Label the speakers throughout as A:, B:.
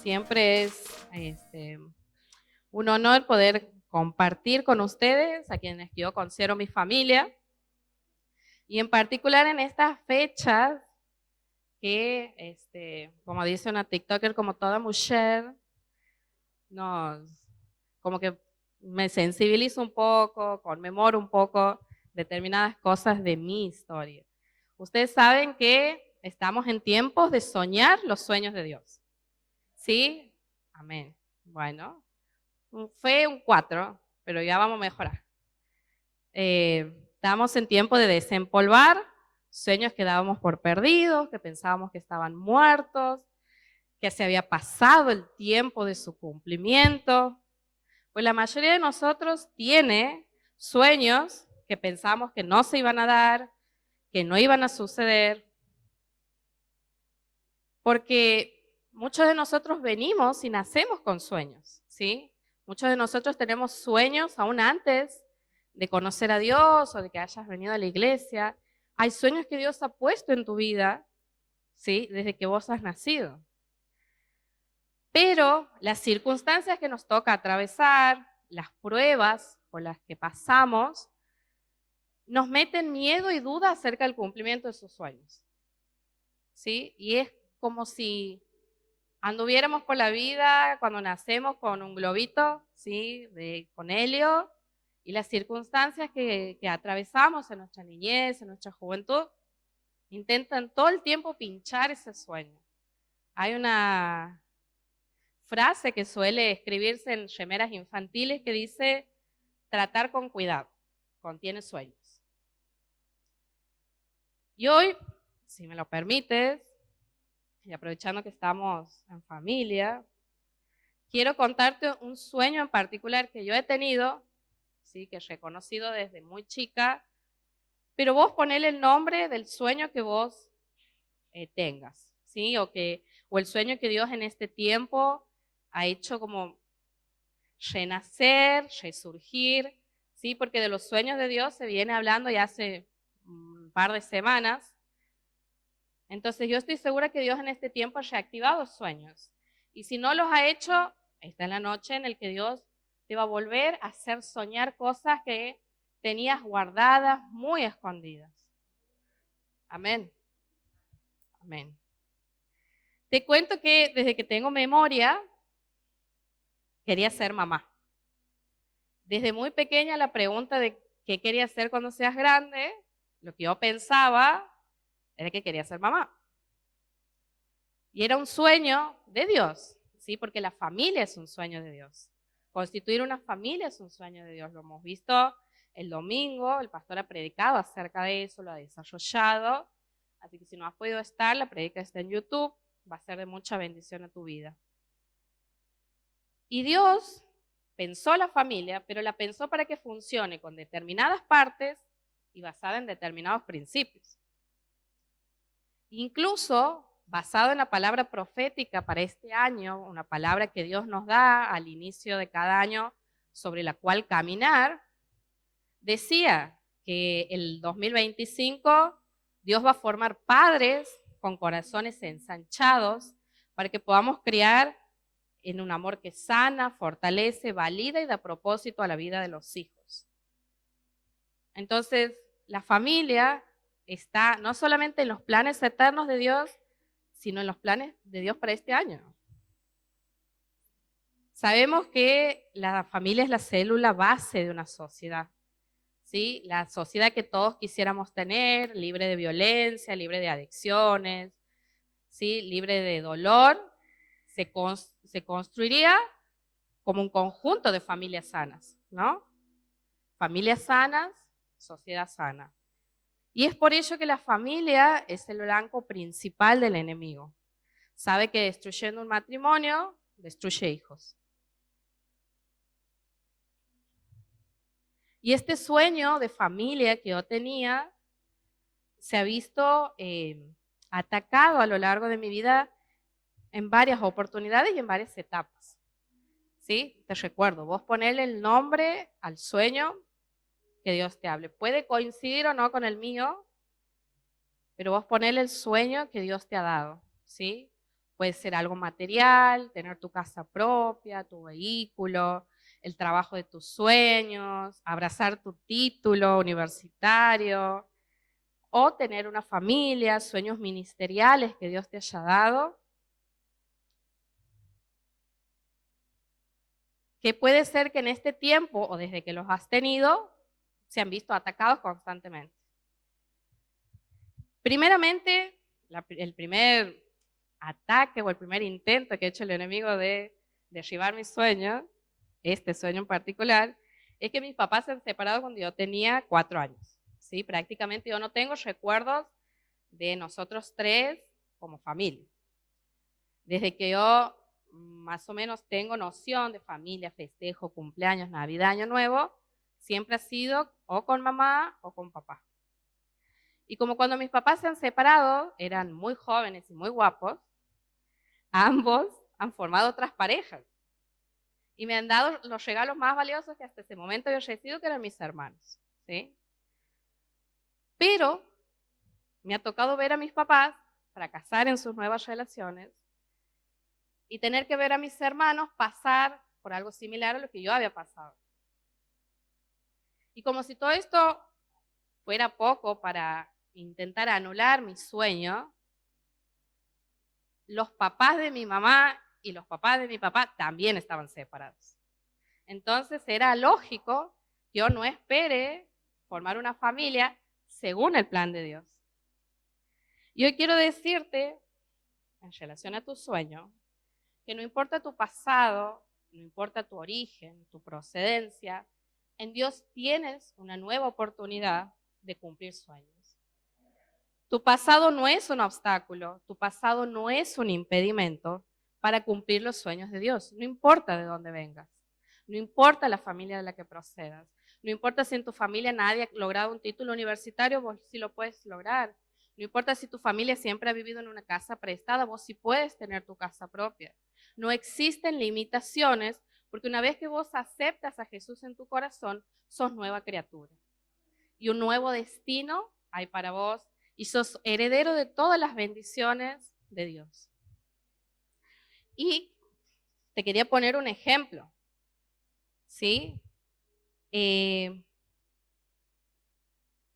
A: Siempre es un honor poder compartir con ustedes, a quienes yo considero mi familia, y en particular en estas fechas que, como dice una TikToker, como toda mujer, nos, como que me sensibilizo un poco, conmemoro un poco determinadas cosas de mi historia. Ustedes saben que estamos en tiempos de soñar los sueños de Dios. ¿Sí? Amén. Bueno, fue un 4, pero ya vamos a mejorar. Estamos en tiempo de desempolvar sueños que dábamos por perdidos, que pensábamos que estaban muertos, que se había pasado el tiempo de su cumplimiento. Pues la mayoría de nosotros tiene sueños que pensamos que no se iban a dar, que no iban a suceder, porque muchos de nosotros venimos y nacemos con sueños, ¿sí? Muchos de nosotros tenemos sueños aún antes de conocer a Dios o de que hayas venido a la iglesia. Hay sueños que Dios ha puesto en tu vida, ¿sí? Desde que vos has nacido. Pero las circunstancias que nos toca atravesar, las pruebas por las que pasamos, nos meten miedo y duda acerca del cumplimiento de sus sueños, ¿sí? Y es como si anduviéramos por la vida cuando nacemos con un globito, ¿sí? Con helio, y las circunstancias que atravesamos en nuestra niñez, en nuestra juventud, intentan todo el tiempo pinchar ese sueño. Hay una frase que suele escribirse en remeras infantiles que dice: tratar con cuidado, contiene sueños. Y hoy, si me lo permites, y aprovechando que estamos en familia, quiero contarte un sueño en particular que yo he tenido, ¿sí? Que he reconocido desde muy chica, pero vos ponele el nombre del sueño que vos tengas, ¿sí? O el sueño que Dios en este tiempo ha hecho como renacer, resurgir, ¿sí? Porque de los sueños de Dios se viene hablando ya hace un par de semanas. Entonces yo estoy segura que Dios en este tiempo ha reactivado sueños. Y si no los ha hecho, esta es la noche en la que Dios te va a volver a hacer soñar cosas que tenías guardadas, muy escondidas. Amén. Amén. Te cuento que desde que tengo memoria, quería ser mamá. Desde muy pequeña la pregunta de qué quería hacer cuando seas grande, lo que yo pensaba era que quería ser mamá. Y era un sueño de Dios, ¿sí? Porque la familia es un sueño de Dios. Constituir una familia es un sueño de Dios. Lo hemos visto el domingo, el pastor ha predicado acerca de eso, lo ha desarrollado. Así que si no has podido estar, la predica está en YouTube, va a ser de mucha bendición a tu vida. Y Dios pensó la familia, pero la pensó para que funcione con determinadas partes y basada en determinados principios. Incluso basado en la palabra profética para este año, una palabra que Dios nos da al inicio de cada año sobre la cual caminar, decía que el 2025 Dios va a formar padres con corazones ensanchados para que podamos criar en un amor que sana, fortalece, valida y da propósito a la vida de los hijos. Entonces, la familia está no solamente en los planes eternos de Dios, sino en los planes de Dios para este año. Sabemos que la familia es la célula base de una sociedad, ¿sí? La sociedad que todos quisiéramos tener, libre de violencia, libre de adicciones, ¿sí? Libre de dolor, se construiría como un conjunto de familias sanas, ¿no? Familias sanas, sociedad sana. Y es por ello que la familia es el blanco principal del enemigo. Sabe que destruyendo un matrimonio, destruye hijos. Y este sueño de familia que yo tenía se ha visto atacado a lo largo de mi vida en varias oportunidades y en varias etapas. ¿Sí? Te recuerdo, vos ponele el nombre al sueño que Dios te hable. Puede coincidir o no con el mío, pero vos ponele el sueño que Dios te ha dado, ¿sí? Puede ser algo material, tener tu casa propia, tu vehículo, el trabajo de tus sueños, abrazar tu título universitario, o tener una familia, sueños ministeriales que Dios te haya dado, que puede ser que en este tiempo o desde que los has tenido se han visto atacados constantemente. Primeramente, el primer ataque o el primer intento que ha hecho el enemigo de derribar mi sueño, este sueño en particular, es que mis papás se han separado cuando yo tenía 4 años. ¿Sí? Prácticamente yo no tengo recuerdos de nosotros tres como familia. Desde que yo más o menos tengo noción de familia, festejo, cumpleaños, Navidad, Año Nuevo, siempre ha sido o con mamá o con papá. Y como cuando mis papás se han separado, eran muy jóvenes y muy guapos, ambos han formado otras parejas. Y me han dado los regalos más valiosos que hasta ese momento había recibido, que eran mis hermanos. ¿Sí? Pero me ha tocado ver a mis papás fracasar en sus nuevas relaciones y tener que ver a mis hermanos pasar por algo similar a lo que yo había pasado. Y como si todo esto fuera poco para intentar anular mi sueño, los papás de mi mamá y los papás de mi papá también estaban separados. Entonces era lógico que yo no espere formar una familia según el plan de Dios. Y hoy quiero decirte, en relación a tu sueño, que no importa tu pasado, no importa tu origen, tu procedencia, en Dios tienes una nueva oportunidad de cumplir sueños. Tu pasado no es un obstáculo, tu pasado no es un impedimento para cumplir los sueños de Dios. No importa de dónde vengas, no importa la familia de la que procedas, no importa si en tu familia nadie ha logrado un título universitario, vos sí lo puedes lograr. No importa si tu familia siempre ha vivido en una casa prestada, vos sí puedes tener tu casa propia. No existen limitaciones, porque una vez que vos aceptas a Jesús en tu corazón, sos nueva criatura. Y un nuevo destino hay para vos, y sos heredero de todas las bendiciones de Dios. Y te quería poner un ejemplo, ¿sí?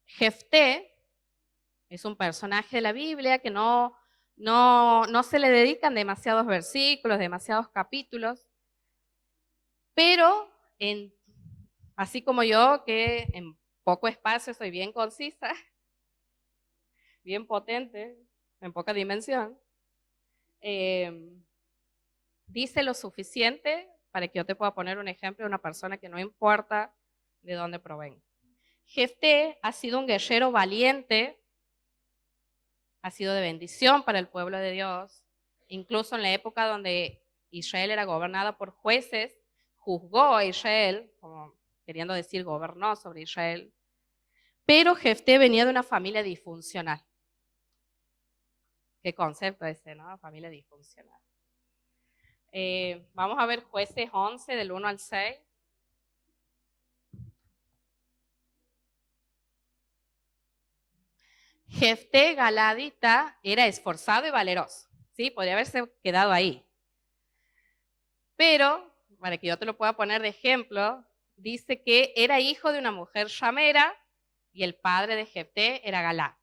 A: Jefté es un personaje de la Biblia que no se le dedican demasiados versículos, demasiados capítulos, pero así como yo, que en poco espacio soy bien concisa, bien potente, en poca dimensión, dice lo suficiente para que yo te pueda poner un ejemplo de una persona que no importa de dónde provenga. Jefté ha sido un guerrero valiente, ha sido de bendición para el pueblo de Dios, incluso en la época donde Israel era gobernada por jueces, juzgó a Israel, como queriendo decir gobernó sobre Israel, pero Jefté venía de una familia disfuncional. ¿Qué concepto ese, no? Familia disfuncional. Vamos a ver Jueces 11, del 1 al 6. Jefté galadita era esforzado y valeroso, ¿sí? Podría haberse quedado ahí. Pero, para que yo te lo pueda poner de ejemplo, dice que era hijo de una mujer ramera y el padre de Jefté era Galad.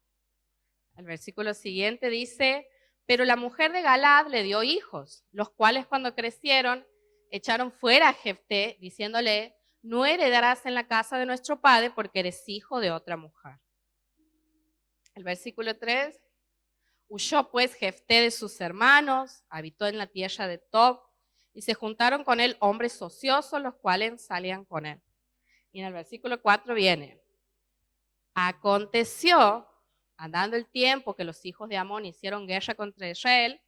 A: El versículo siguiente dice: pero la mujer de Galad le dio hijos, los cuales cuando crecieron echaron fuera a Jefté, diciéndole: no heredarás en la casa de nuestro padre porque eres hijo de otra mujer. El versículo 3: huyó pues Jefté de sus hermanos, habitó en la tierra de Tob, y se juntaron con él hombres ociosos, los cuales salían con él. Y en el versículo 4 viene: aconteció, andando el tiempo, que los hijos de Amón hicieron guerra contra Israel.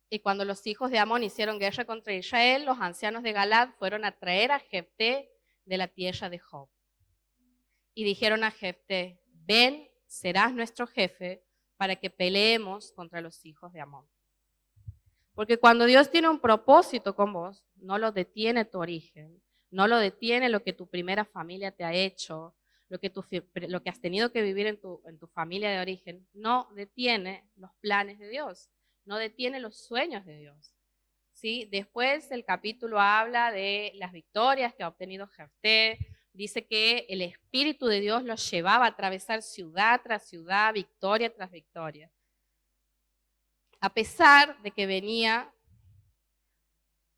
A: Y cuando los hijos de Amón hicieron guerra contra Israel, los ancianos de Galad fueron a traer a Jefté de la tierra de Job. Y dijeron a Jefté: ven, serás nuestro jefe para que peleemos contra los hijos de Amón. Porque cuando Dios tiene un propósito con vos, no lo detiene tu origen, no lo detiene lo que tu primera familia te ha hecho, lo que has tenido que vivir en tu familia de origen, no detiene los planes de Dios, no detiene los sueños de Dios. ¿Sí? Después el capítulo habla de las victorias que ha obtenido Jefté. Dice que el Espíritu de Dios los llevaba a atravesar ciudad tras ciudad, victoria tras victoria. A pesar de que venía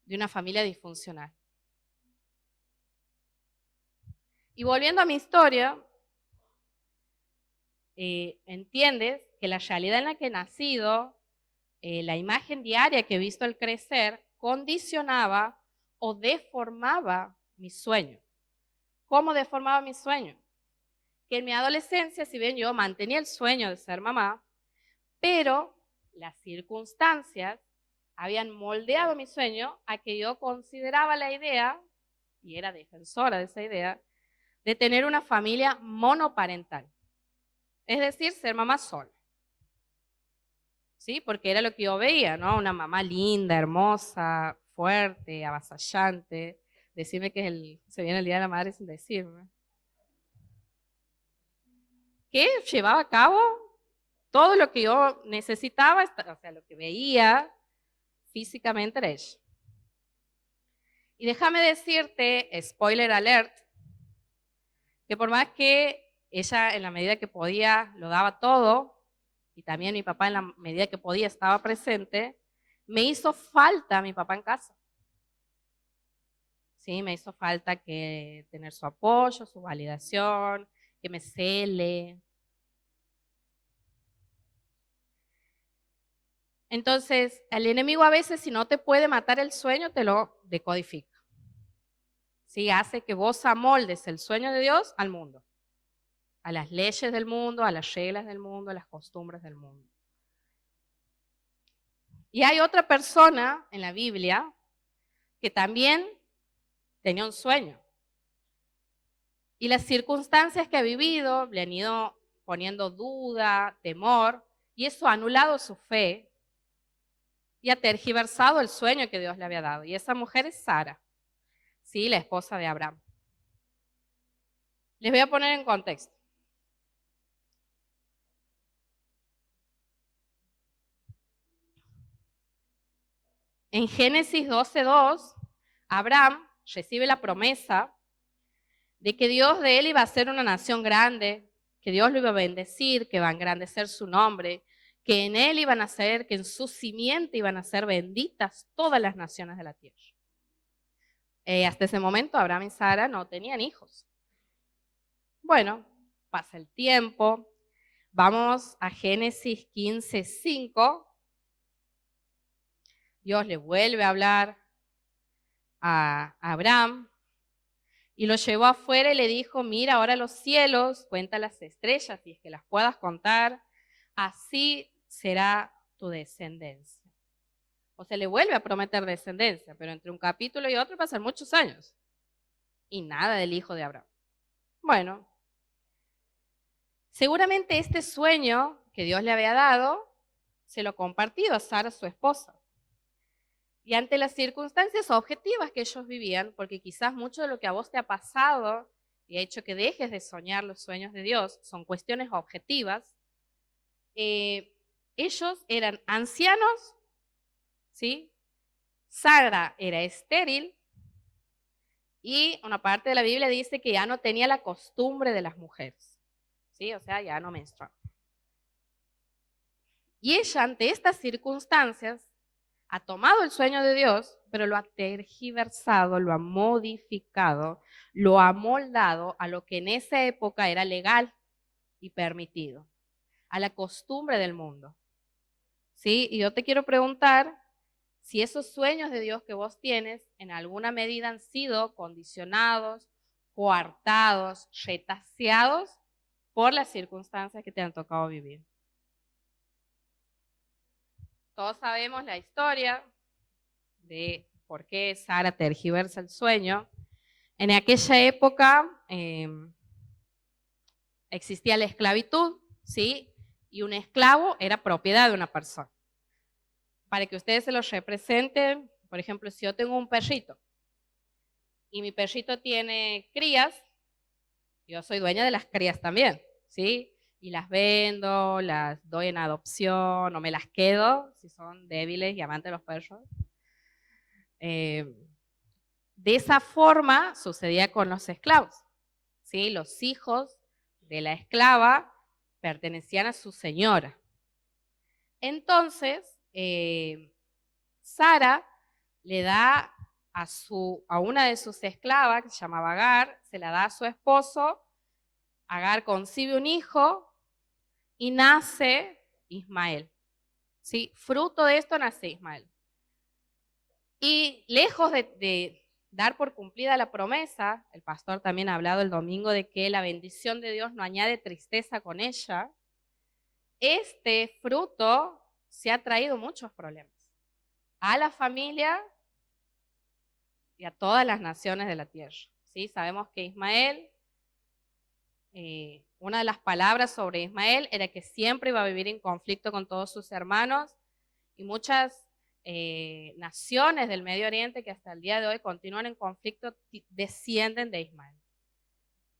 A: de una familia disfuncional. Y volviendo a mi historia, entiendes que la realidad en la que he nacido, la imagen diaria que he visto al crecer, condicionaba o deformaba mi sueño. ¿Cómo deformaba mi sueño? Que en mi adolescencia, si bien yo mantenía el sueño de ser mamá, pero las circunstancias habían moldeado mi sueño a que yo consideraba la idea, y era defensora de esa idea, de tener una familia monoparental. Es decir, ser mamá sola. ¿Sí? Porque era lo que yo veía, ¿no? Una mamá linda, hermosa, fuerte, avasallante. Decirme que se viene el Día de la Madre sin decirme. Que llevaba a cabo todo lo que yo necesitaba, o sea, lo que veía físicamente era ella. Y déjame decirte, spoiler alert, que por más que ella en la medida que podía lo daba todo, y también mi papá en la medida que podía estaba presente, me hizo falta mi papá en casa. Sí, me hizo falta que tener su apoyo, su validación, que me cele. Entonces, el enemigo a veces, si no te puede matar el sueño, te lo decodifica. Sí, hace que vos amoldes el sueño de Dios al mundo, a las leyes del mundo, a las reglas del mundo, a las costumbres del mundo. Y hay otra persona en la Biblia que también tenía un sueño. Y las circunstancias que ha vivido le han ido poniendo duda, temor, y eso ha anulado su fe y ha tergiversado el sueño que Dios le había dado. Y esa mujer es Sara, ¿sí? La esposa de Abraham. Les voy a poner en contexto. En Génesis 12:2, Abraham recibe la promesa de que Dios de él iba a ser una nación grande, que Dios lo iba a bendecir, que va a engrandecer su nombre, que en él iban a ser, que en su simiente iban a ser benditas todas las naciones de la tierra. Hasta ese momento Abraham y Sara no tenían hijos. Bueno, pasa el tiempo, vamos a Génesis 15:5. Dios le vuelve a hablar a Abraham y lo llevó afuera y le dijo, mira ahora los cielos, cuenta las estrellas si es que las puedas contar, así será tu descendencia. O sea, le vuelve a prometer descendencia, pero entre un capítulo y otro pasan muchos años. Y nada del hijo de Abraham. Bueno, seguramente este sueño que Dios le había dado, se lo compartió a Sara, su esposa. Y ante las circunstancias objetivas que ellos vivían, porque quizás mucho de lo que a vos te ha pasado y ha hecho que dejes de soñar los sueños de Dios son cuestiones objetivas, ellos eran ancianos, ¿sí? Sara era estéril y una parte de la Biblia dice que ya no tenía la costumbre de las mujeres, ¿sí? O sea, ya no menstruaba. Y ella ante estas circunstancias ha tomado el sueño de Dios, pero lo ha tergiversado, lo ha modificado, lo ha moldado a lo que en esa época era legal y permitido, a la costumbre del mundo. ¿Sí? Y yo te quiero preguntar si esos sueños de Dios que vos tienes en alguna medida han sido condicionados, coartados, retaseados por las circunstancias que te han tocado vivir. Todos sabemos la historia de por qué Sara tergiversa el sueño. En aquella época existía la esclavitud, ¿sí? Y un esclavo era propiedad de una persona. Para que ustedes se los representen, por ejemplo, si yo tengo un perrito y mi perrito tiene crías, Yo soy dueña de las crías también, ¿sí? Y las vendo, las doy en adopción o me las quedo si son débiles y amantes de los perros. De esa forma sucedía con los esclavos, ¿sí? Los hijos de la esclava pertenecían a su señora. Entonces, Sara le da a una de sus esclavas, que se llamaba Agar, se la da a su esposo. Agar concibe un hijo y nace Ismael. ¿Sí? Fruto de esto nace Ismael. Y lejos de dar por cumplida la promesa, el pastor también ha hablado el domingo de que la bendición de Dios no añade tristeza con ella, este fruto se ha traído muchos problemas a la familia y a todas las naciones de la tierra. ¿Sí? Sabemos que Ismael, una de las palabras sobre Ismael era que siempre iba a vivir en conflicto con todos sus hermanos, y muchas naciones del Medio Oriente que hasta el día de hoy continúan en conflicto descienden de Ismael.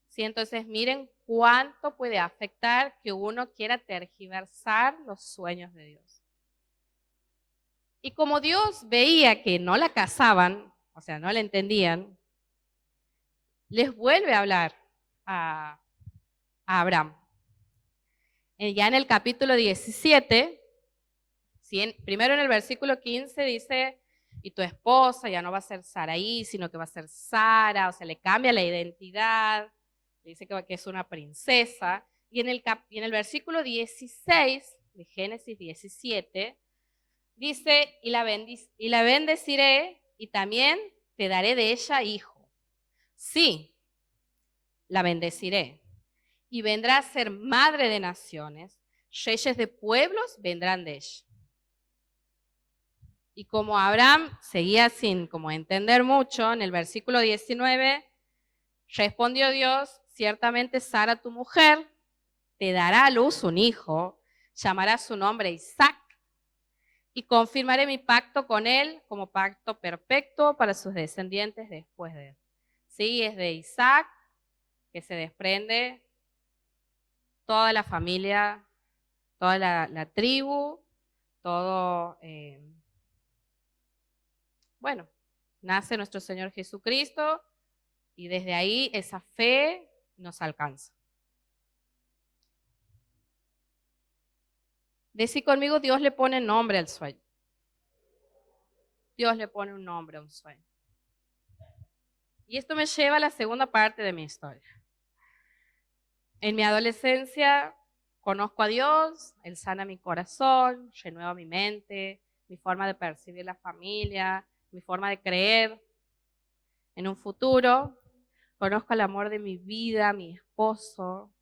A: ¿Sí? Entonces miren cuánto puede afectar que uno quiera tergiversar los sueños de Dios. Y como Dios veía que no la casaban, o sea, no la entendían, les vuelve a hablar a Abraham. Ya en el capítulo 17, primero en el versículo 15 dice, y tu esposa ya no va a ser Saraí, sino que va a ser Sara, o sea, le cambia la identidad, le dice que es una princesa. Y en el versículo 16 de Génesis 17, dice, y la bendeciré y también te daré de ella hijo. Sí, la bendeciré. Y vendrá a ser madre de naciones, reyes de pueblos vendrán de ella. Y como Abraham seguía sin como entender mucho, en el versículo 19, respondió Dios, ciertamente Sara tu mujer te dará a luz un hijo, llamará su nombre Isaac, y confirmaré mi pacto con él como pacto perpetuo para sus descendientes después de él. Sí, es de Isaac que se desprende toda la familia, toda la tribu, todo, bueno, nace nuestro Señor Jesucristo y desde ahí esa fe nos alcanza. Decí conmigo, Dios le pone nombre al sueño. Dios le pone un nombre a un sueño. Y esto me lleva a la segunda parte de mi historia. En mi adolescencia conozco a Dios, Él sana mi corazón, renueva mi mente, mi forma de percibir la familia, mi forma de creer en un futuro. Conozco el amor de mi vida, mi esposo.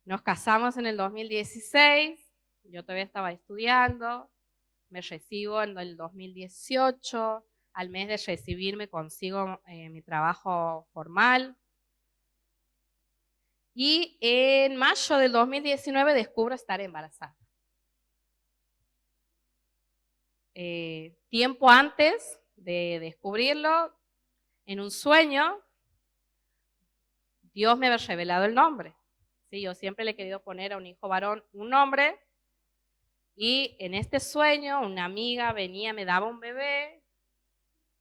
A: Nos casamos en el 2016, yo todavía estaba estudiando, me recibo en el 2018, al mes de recibirme consigo mi trabajo formal. Y en mayo del 2019 descubro estar embarazada. Tiempo antes de descubrirlo, en un sueño, Dios me había revelado el nombre. ¿Sí? Yo siempre le he querido poner a un hijo varón un nombre. Y en este sueño, una amiga venía, me daba un bebé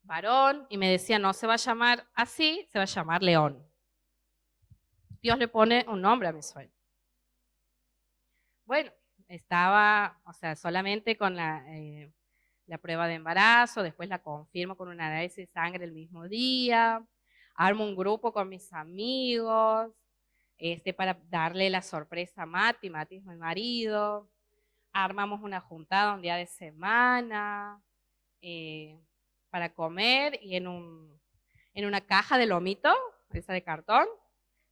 A: varón y me decía, no se va a llamar así, se va a llamar León. Dios le pone un nombre a mi sueño. Bueno, estaba, o sea, solamente con la prueba de embarazo, después la confirmo con un análisis de sangre el mismo día, armo un grupo con mis amigos, para darle la sorpresa a Mati es mi marido, armamos una juntada un día de semana para comer y en una caja de lomito, esa de cartón,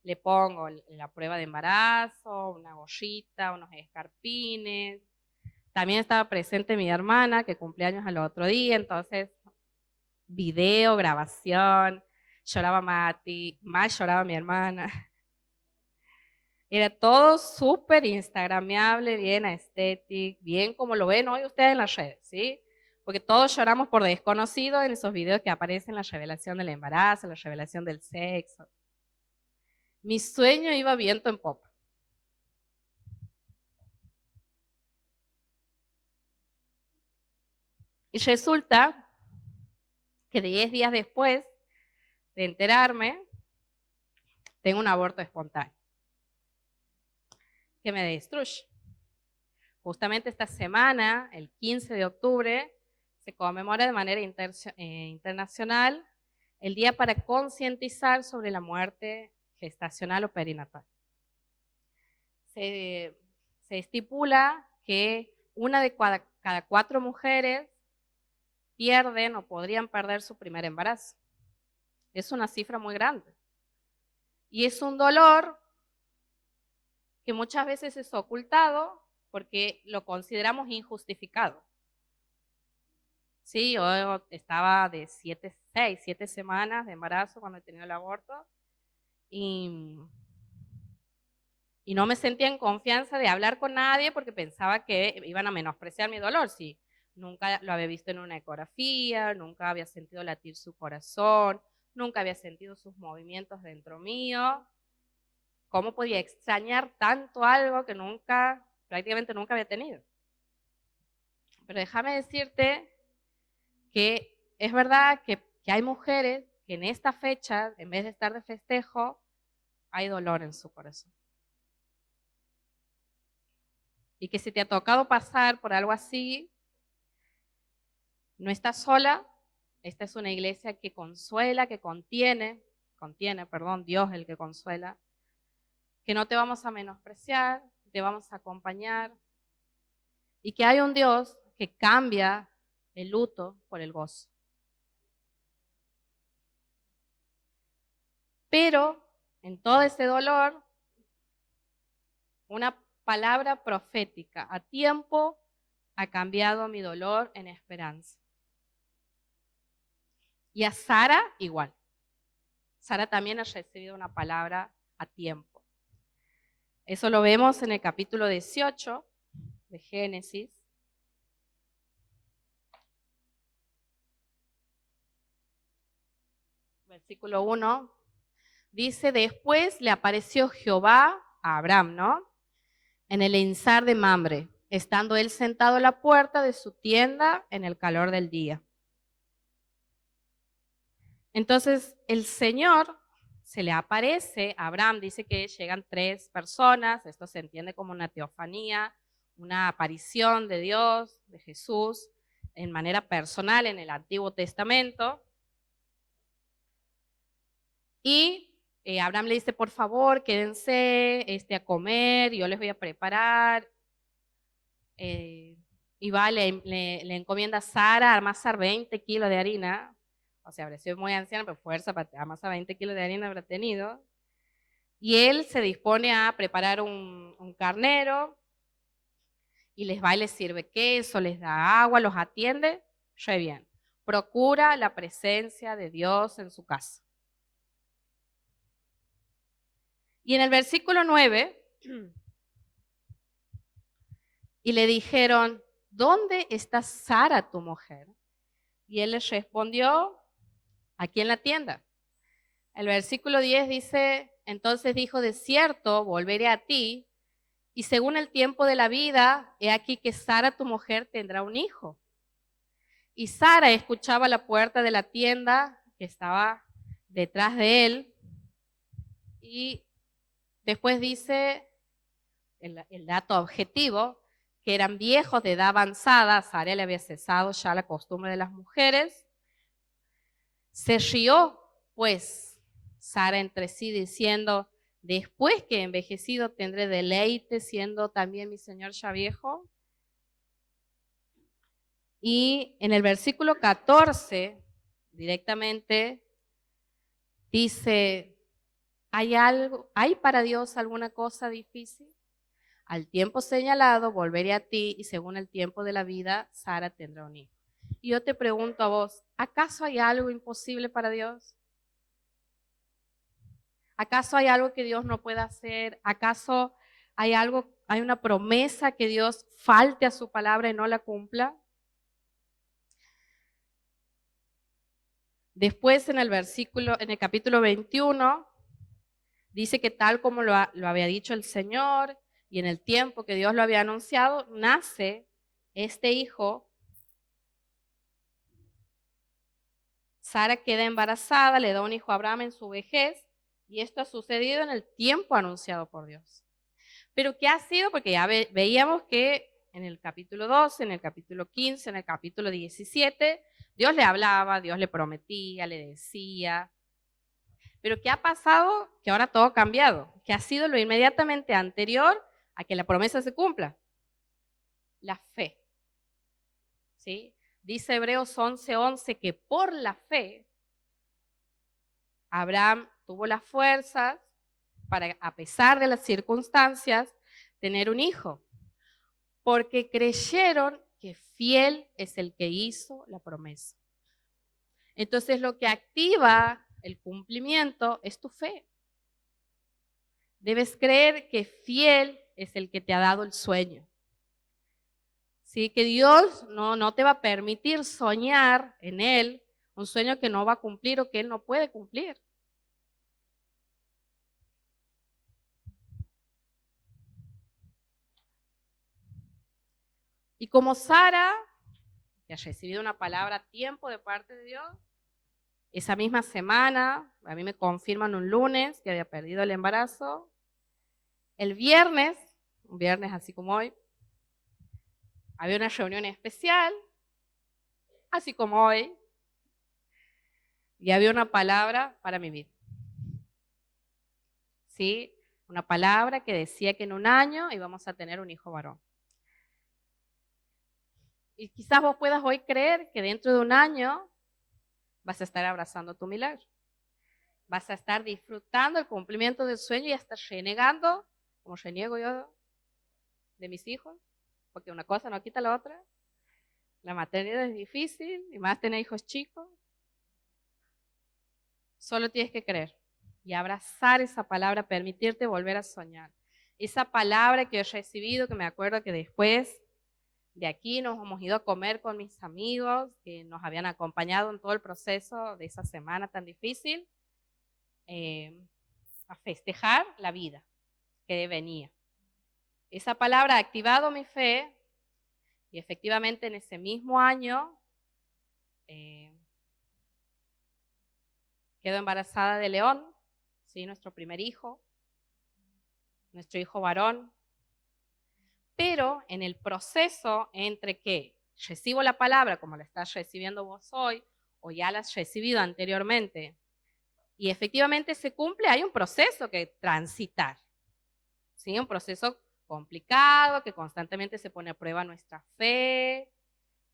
A: le pongo la prueba de embarazo, una gorrita, unos escarpines. También estaba presente mi hermana, que cumpleaños al otro día, entonces video, grabación, lloraba Mati, más lloraba mi hermana. Era todo súper instagrameable, bien aesthetic, bien como lo ven hoy ustedes en las redes, ¿sí? Porque todos lloramos por desconocido en esos videos que aparecen la revelación del embarazo, la revelación del sexo. Mi sueño iba viento en popa. Y resulta que 10 días después de enterarme, tengo un aborto espontáneo que me destruye. Justamente esta semana, el 15 de octubre, se conmemora de manera internacional el día para concientizar sobre la muerte gestacional o perinatal. Se estipula que una de cada 4 mujeres pierden o podrían perder su primer embarazo. Es una cifra muy grande. Y es un dolor que muchas veces es ocultado porque lo consideramos injustificado. Sí, yo estaba de 7 semanas de embarazo cuando he tenido el aborto y no me sentía en confianza de hablar con nadie porque pensaba que iban a menospreciar mi dolor. Sí, nunca lo había visto en una ecografía, nunca había sentido latir su corazón, nunca había sentido sus movimientos dentro mío. ¿Cómo podía extrañar tanto algo que prácticamente nunca había tenido? Pero déjame decirte que es verdad que hay mujeres que en esta fecha, en vez de estar de festejo, hay dolor en su corazón. Y que si te ha tocado pasar por algo así, no estás sola. Esta es una iglesia que consuela, que contiene, Dios el que consuela, que no te vamos a menospreciar, te vamos a acompañar, y que hay un Dios que cambia el luto por el gozo. Pero en todo ese dolor, una palabra profética a tiempo ha cambiado mi dolor en esperanza. Y a Sara igual. Sara también ha recibido una palabra a tiempo. Eso lo vemos en el capítulo 18 de Génesis. Versículo 1. Dice, después le apareció Jehová a Abraham, ¿no? En el enzar de Mamre, estando él sentado a la puerta de su tienda en el calor del día. Entonces el Señor se le aparece a Abraham, dice que llegan 3 personas, esto se entiende como una teofanía, una aparición de Dios, de Jesús, en manera personal en el Antiguo Testamento. Y Abraham le dice, por favor, quédense a comer, yo les voy a preparar. Y va, le encomienda a Sara a amasar 20 kilos de harina. O sea, habría sido muy anciana, pero fuerza para amasar 20 kilos de harina habrá tenido. Y él se dispone a preparar un carnero y les va y les sirve queso, les da agua, los atiende, re bien. Procura la presencia de Dios en su casa. Y en el versículo 9, y le dijeron, ¿dónde está Sara tu mujer? Y él les respondió, aquí en la tienda. El versículo 10 dice, entonces dijo, de cierto, volveré a ti, y según el tiempo de la vida, he aquí que Sara tu mujer tendrá un hijo. Y Sara escuchaba la puerta de la tienda que estaba detrás de él, y después dice el dato objetivo, que eran viejos de edad avanzada. Sara le había cesado ya la costumbre de las mujeres. Se rió, pues, Sara entre sí diciendo, después que he envejecido tendré deleite siendo también mi señor ya viejo. Y en el versículo 14, directamente, dice, ¿hay para Dios alguna cosa difícil? Al tiempo señalado volveré a ti y según el tiempo de la vida, Sara tendrá un hijo. Y yo te pregunto a vos, ¿acaso hay algo imposible para Dios? ¿Acaso hay algo que Dios no pueda hacer? ¿Acaso hay una promesa que Dios falte a su palabra y no la cumpla? Después en el capítulo 21, Dice que tal como lo había dicho el Señor y en el tiempo que Dios lo había anunciado, nace este hijo. Sara queda embarazada, le da un hijo a Abraham en su vejez, y esto ha sucedido en el tiempo anunciado por Dios. Pero ¿qué ha sido? Porque ya veíamos que en el capítulo 12, en el capítulo 15, en el capítulo 17, Dios le hablaba, Dios le prometía, le decía. Pero ¿qué ha pasado? Que ahora todo ha cambiado, que ha sido lo inmediatamente anterior a que la promesa se cumpla. La fe. ¿Sí? Dice Hebreos 11:11 que por la fe Abraham tuvo las fuerzas para, a pesar de las circunstancias, tener un hijo, porque creyeron que fiel es el que hizo la promesa. Entonces lo que activa el cumplimiento es tu fe. Debes creer que fiel es el que te ha dado el sueño. ¿Sí? Que Dios no te va a permitir soñar en Él un sueño que no va a cumplir o que Él no puede cumplir. Y como Sara, que ha recibido una palabra a tiempo de parte de Dios, esa misma semana, a mí me confirman un lunes que había perdido el embarazo. El viernes, un viernes así como hoy, había una reunión especial, así como hoy, y había una palabra para mi vida. ¿Sí? Una palabra que decía que en un año íbamos a tener un hijo varón. Y quizás vos puedas hoy creer que dentro de un año vas a estar abrazando tu milagro. Vas a estar disfrutando el cumplimiento del sueño y hasta renegando, como reniego yo de mis hijos, porque una cosa no quita la otra. La maternidad es difícil y más tener hijos chicos. Solo tienes que creer y abrazar esa palabra, permitirte volver a soñar. Esa palabra que he recibido, que me acuerdo que después de aquí nos hemos ido a comer con mis amigos que nos habían acompañado en todo el proceso de esa semana tan difícil, a festejar la vida que venía. Esa palabra ha activado mi fe y efectivamente en ese mismo año quedo embarazada de León, ¿sí? Nuestro primer hijo, nuestro hijo varón. Pero en el proceso entre que recibo la palabra como la estás recibiendo vos hoy, o ya la has recibido anteriormente, y efectivamente se cumple, hay un proceso que transitar. ¿Sí? Un proceso complicado, que constantemente se pone a prueba nuestra fe,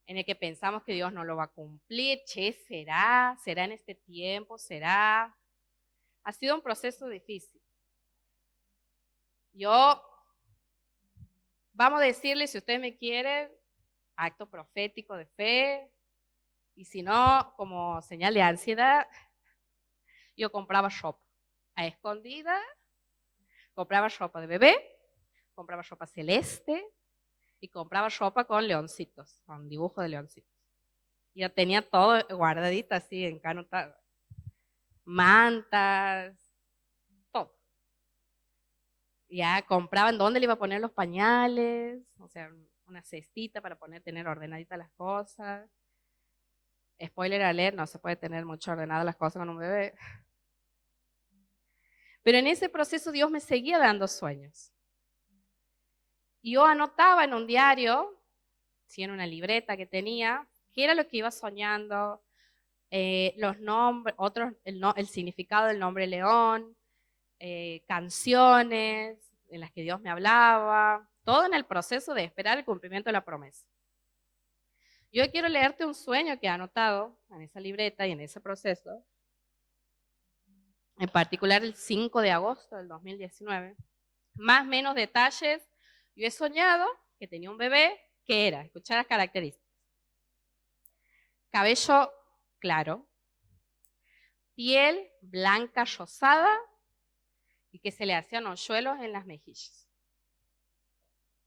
A: en el que pensamos que Dios no lo va a cumplir. ¿Será en este tiempo? ¿Será? Ha sido un proceso difícil. Vamos a decirle, si usted me quiere, acto profético de fe, y si no, como señal de ansiedad, yo compraba ropa a escondida, compraba ropa de bebé, compraba ropa celeste y compraba ropa con leoncitos, con dibujo de leoncitos. Y yo tenía todo guardadito así, encanutado. Mantas, todo. Ya compraban dónde le iba a poner los pañales, o sea, una cestita para tener ordenaditas las cosas. Spoiler alert, no se puede tener mucho ordenadas las cosas con un bebé. Pero en ese proceso Dios me seguía dando sueños. Y yo anotaba en un diario, sí, en una libreta que tenía, qué era lo que iba soñando, los nombres, el significado del nombre León, canciones en las que Dios me hablaba, todo en el proceso de esperar el cumplimiento de la promesa. Yo quiero leerte un sueño que he anotado en esa libreta y en ese proceso, en particular el 5 de agosto del 2019. Más o menos detalles, yo he soñado que tenía un bebé que era, escuchar las características, cabello claro, piel blanca rosada y que se le hacían hoyuelos en las mejillas.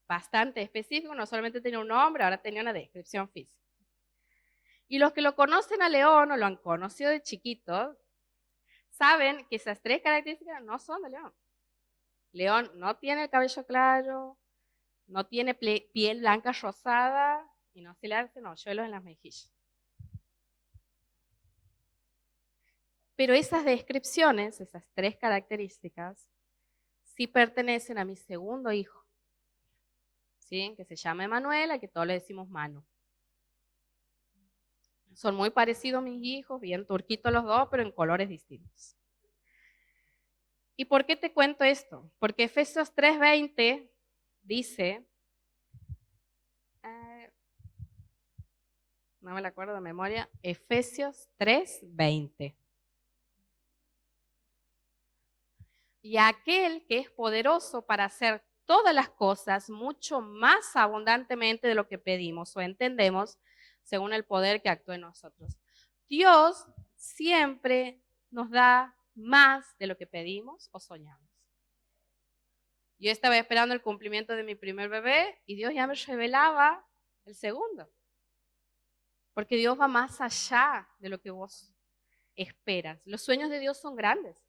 A: Bastante específico, no solamente tenía un nombre, ahora tenía una descripción física. Y los que lo conocen a León o lo han conocido de chiquito, saben que esas 3 características no son de León. León no tiene el cabello claro, no tiene piel blanca rosada y no se le hacen hoyuelos en las mejillas. Pero esas descripciones, esas 3 características, sí pertenecen a mi segundo hijo, ¿sí? Que se llama Emanuel, a que todos le decimos Manu. Son muy parecidos mis hijos, bien turquitos los dos, pero en colores distintos. ¿Y por qué te cuento esto? Porque Efesios 3:20 dice, no me la acuerdo de memoria, Efesios 3:20. Y aquel que es poderoso para hacer todas las cosas mucho más abundantemente de lo que pedimos o entendemos, según el poder que actúa en nosotros. Dios siempre nos da más de lo que pedimos o soñamos. Yo estaba esperando el cumplimiento de mi primer bebé y Dios ya me revelaba el segundo. Porque Dios va más allá de lo que vos esperas. Los sueños de Dios son grandes.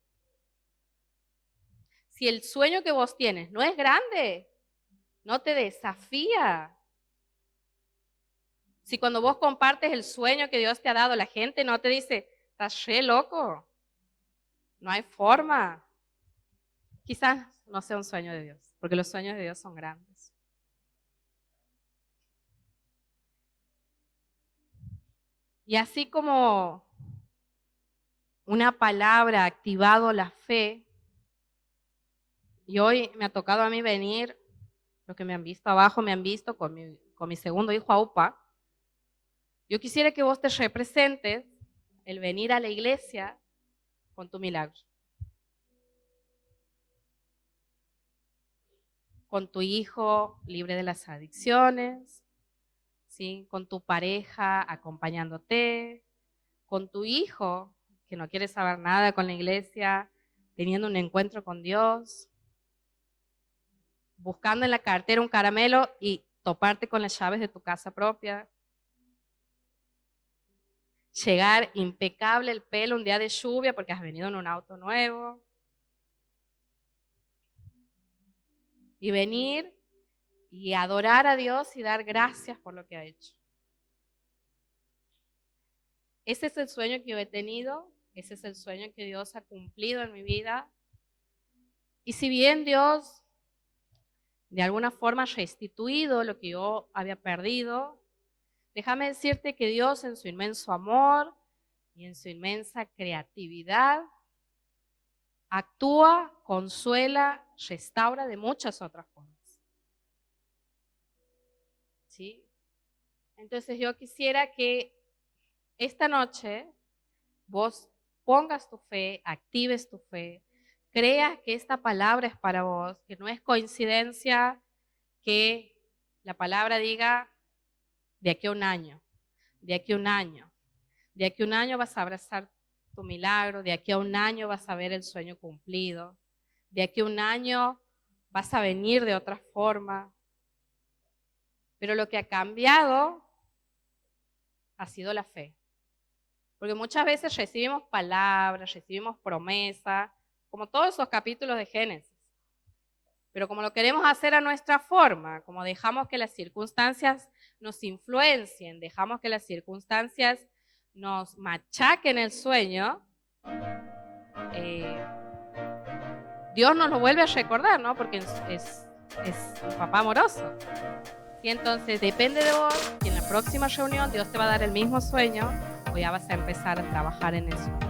A: Si el sueño que vos tienes no es grande, no te desafía. Si cuando vos compartes el sueño que Dios te ha dado, la gente no te dice, estás re loco, no hay forma. Quizás no sea un sueño de Dios, porque los sueños de Dios son grandes. Y así como una palabra ha activado la fe, y hoy me ha tocado a mí venir, los que me han visto abajo me han visto con mi segundo hijo Aupa. Yo quisiera que vos te representes el venir a la iglesia con tu milagro. Con tu hijo libre de las adicciones, ¿sí? Con tu pareja acompañándote, con tu hijo que no quiere saber nada con la iglesia, teniendo un encuentro con Dios, buscando en la cartera un caramelo y toparte con las llaves de tu casa propia. Llegar impecable el pelo un día de lluvia porque has venido en un auto nuevo. Y venir y adorar a Dios y dar gracias por lo que ha hecho. Ese es el sueño que yo he tenido, ese es el sueño que Dios ha cumplido en mi vida. Y si bien Dios de alguna forma ha restituido lo que yo había perdido, déjame decirte que Dios en su inmenso amor y en su inmensa creatividad actúa, consuela, restaura de muchas otras formas. ¿Sí? Entonces yo quisiera que esta noche vos pongas tu fe, actives tu fe, creas que esta palabra es para vos, que no es coincidencia que la palabra diga de aquí a un año, de aquí a un año, de aquí a un año vas a abrazar tu milagro, de aquí a un año vas a ver el sueño cumplido, de aquí a un año vas a venir de otra forma. Pero lo que ha cambiado ha sido la fe. Porque muchas veces recibimos palabras, recibimos promesas, como todos esos capítulos de Génesis. Pero como lo queremos hacer a nuestra forma, como dejamos que las circunstancias nos influencien, dejamos que las circunstancias nos machaquen el sueño, Dios nos lo vuelve a recordar, ¿no? Porque es un papá amoroso. Y entonces depende de vos, que en la próxima reunión Dios te va a dar el mismo sueño o ya vas a empezar a trabajar en eso.